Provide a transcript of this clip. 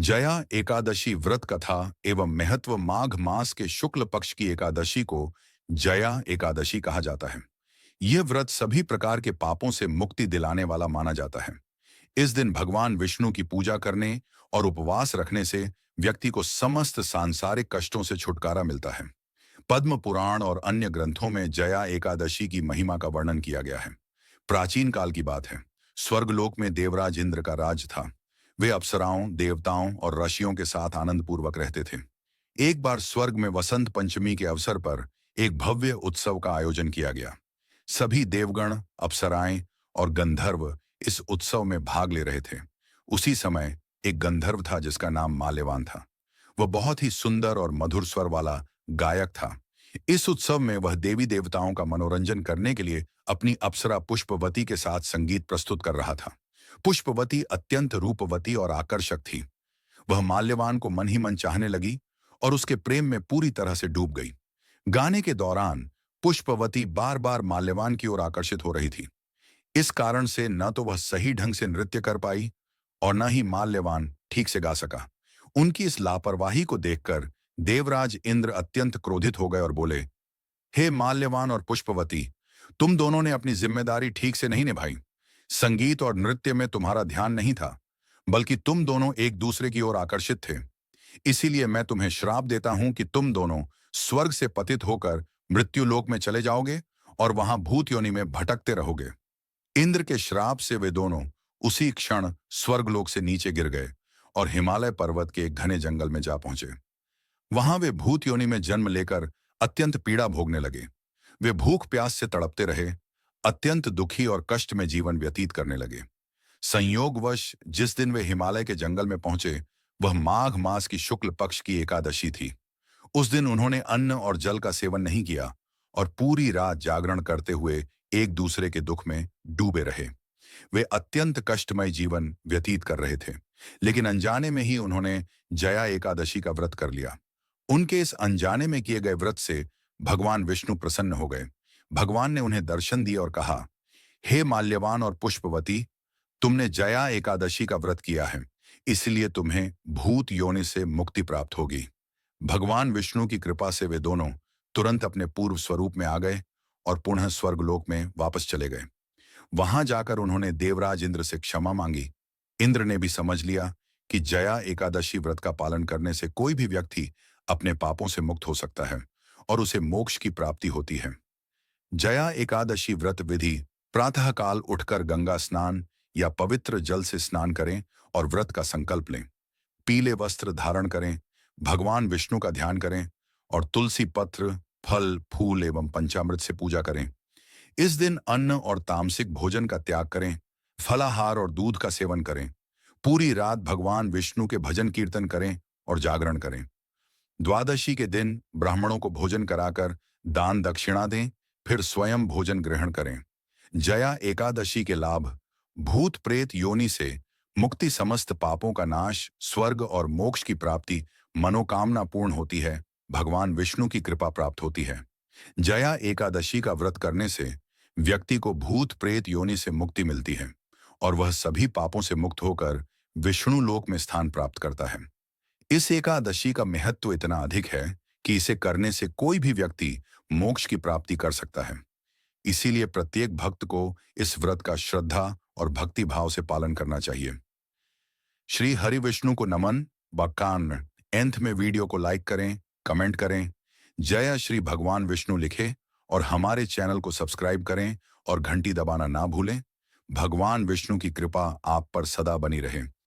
जया एकादशी व्रत कथा एवं महत्व। माघ मास के शुक्ल पक्ष की एकादशी को जया एकादशी कहा जाता है। यह व्रत सभी प्रकार के पापों से मुक्ति दिलाने वाला माना जाता है। इस दिन भगवान विष्णु की पूजा करने और उपवास रखने से व्यक्ति को समस्त सांसारिक कष्टों से छुटकारा मिलता है। पद्म पुराण और अन्य ग्रंथों में जया एकादशी की महिमा का वर्णन किया गया है। प्राचीन काल की बात है। स्वर्गलोक में देवराज इंद्र का राज था। वे अप्सराओं, देवताओं और ऋषियों के साथ आनंद पूर्वक रहते थे। एक बार स्वर्ग में वसंत पंचमी के अवसर पर एक भव्य उत्सव का आयोजन किया गया। सभी देवगण, अप्सराएं और गंधर्व इस उत्सव में भाग ले रहे थे। उसी समय एक गंधर्व था जिसका नाम माल्यवान था। वह बहुत ही सुंदर और मधुर स्वर वाला गायक था। इस उत्सव में वह देवी देवताओं का मनोरंजन करने के लिए अपनी अप्सरा पुष्पवती के साथ संगीत प्रस्तुत कर रहा था। पुष्पवती अत्यंत रूपवती और आकर्षक थी। वह माल्यवान को मन ही मन चाहने लगी और उसके प्रेम में पूरी तरह से डूब गई। गाने के दौरान पुष्पवती बार बार माल्यवान की ओर आकर्षित हो रही थी। इस कारण से न तो वह सही ढंग से नृत्य कर पाई और न ही माल्यवान ठीक से गा सका। उनकी इस लापरवाही को देखकर देवराज इंद्र अत्यंत क्रोधित हो गए और बोले, हे माल्यवान और पुष्पवती, तुम दोनों ने अपनी जिम्मेदारी ठीक से नहीं निभाई। संगीत और नृत्य में तुम्हारा ध्यान नहीं था, बल्कि तुम दोनों एक दूसरे की ओर आकर्षित थे। इसीलिए मैं तुम्हें श्राप देता हूं कि तुम दोनों स्वर्ग से पतित होकर मृत्युलोक में चले जाओगे और वहां भूत योनि में भटकते रहोगे। इंद्र के श्राप से वे दोनों उसी क्षण स्वर्गलोक से नीचे गिर गए और हिमालय पर्वत के एक घने जंगल में जा पहुंचे। वहां वे भूत योनि में जन्म लेकर अत्यंत पीड़ा भोगने लगे। वे भूख प्यास से तड़पते रहे, अत्यंत दुखी और कष्ट में जीवन व्यतीत करने लगे। संयोगवश जिस दिन वे हिमालय के जंगल में पहुंचे, वह माघ मास की शुक्ल पक्ष की एकादशी थी। उस दिन उन्होंने अन्न और जल का सेवन नहीं किया और पूरी रात जागरण करते हुए एक दूसरे के दुख में डूबे रहे। वे अत्यंत कष्टमय जीवन व्यतीत कर रहे थे, लेकिन अनजाने में ही उन्होंने जया एकादशी का व्रत कर लिया। उनके इस अनजाने में किए गए व्रत से भगवान विष्णु प्रसन्न हो गए। भगवान ने उन्हें दर्शन दिए और कहा, हे माल्यवान और पुष्पवती, तुमने जया एकादशी का व्रत किया है, इसलिए तुम्हें भूत योनि से मुक्ति प्राप्त होगी। भगवान विष्णु की कृपा से वे दोनों तुरंत अपने पूर्व स्वरूप में आ गए और पुनः स्वर्गलोक में वापस चले गए। वहां जाकर उन्होंने देवराज इंद्र से क्षमा मांगी। इंद्र ने भी समझ लिया कि जया एकादशी व्रत का पालन करने से कोई भी व्यक्ति अपने पापों से मुक्त हो सकता है और उसे मोक्ष की प्राप्ति होती है। जया एकादशी व्रत विधि: प्रातःकाल उठकर गंगा स्नान या पवित्र जल से स्नान करें और व्रत का संकल्प लें। पीले वस्त्र धारण करें, भगवान विष्णु का ध्यान करें और तुलसी पत्र, फल, फूल एवं पंचामृत से पूजा करें। इस दिन अन्न और तामसिक भोजन का त्याग करें, फलाहार और दूध का सेवन करें। पूरी रात भगवान विष्णु के भजन कीर्तन करें और जागरण करें। द्वादशी के दिन ब्राह्मणों को भोजन कराकर दान दक्षिणा दें, फिर स्वयं भोजन ग्रहण करें। जया एकादशी के लाभ: भूत प्रेत योनि से मुक्ति, समस्त पापों का नाश, स्वर्ग और मोक्ष की प्राप्ति, मनोकामना पूर्ण होती है, भगवान विष्णु की कृपा प्राप्त होती है। जया एकादशी का व्रत करने से व्यक्ति को भूत प्रेत योनि से मुक्ति मिलती है और वह सभी पापों से मुक्त होकर विष्णु लोक में स्थान प्राप्त करता है। इस एकादशी का महत्व इतना अधिक है कि इसे करने से कोई भी व्यक्ति मोक्ष की प्राप्ति कर सकता है। इसीलिए प्रत्येक भक्त को इस व्रत का श्रद्धा और भक्ति भाव से पालन करना चाहिए। श्री हरि विष्णु को नमन बकान। एंथ में वीडियो को लाइक करें, कमेंट करें, जय श्री भगवान विष्णु लिखें और हमारे चैनल को सब्सक्राइब करें और घंटी दबाना ना भूलें। भगवान विष्णु की कृपा आप पर सदा बनी रहे।